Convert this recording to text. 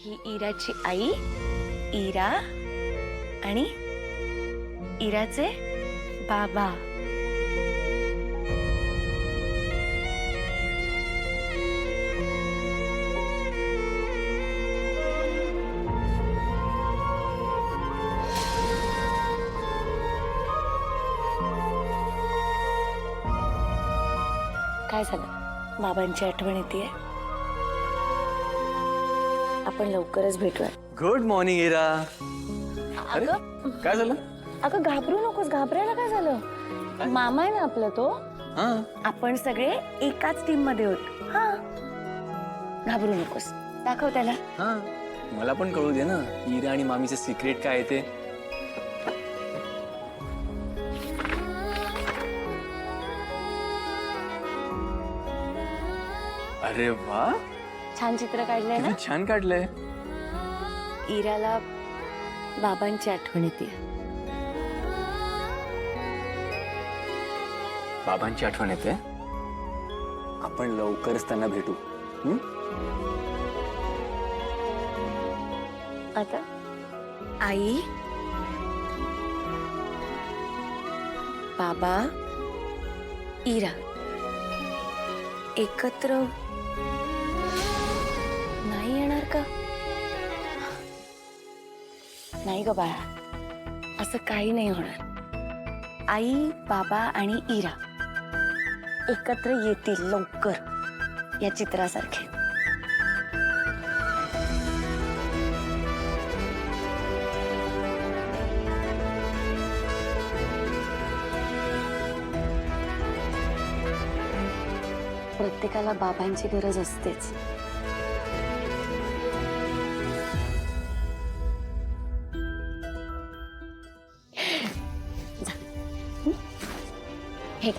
ही इराची आई इरा आणि इराचे बाबा. काय झालं? बाबांची आठवण येते. आपण लवकरच भेटूया. गुड मॉर्निंग इरा. अरे काय झालं? अगं घाबरू नकोस. घाबरायला काय झालं? मामा आहे ना आपला तो. आपण सगळे एकाच टीम मध्ये होत. हा, घाबरू नकोस. दाखव त्याला. मला पण कळू दे ना इरा आणि मामीचे सिक्रेट काय आहे ते. अरे वा, छान चित्र काढलंय ना. किती छान काढलंय. इराला बाबांची आठवण येते. बाबांची आठवण येते. आपण लवकरच त्यांना भेटू. आता आई बाबा इरा एकत्र नाही येणार का? नाही ग बाळा, असं काही नाही होणार. आई बाबा आणि इरा एकत्र येतील लवकर या चित्रासारखे. प्रत्येकाला बाबांची गरज असतेच. हे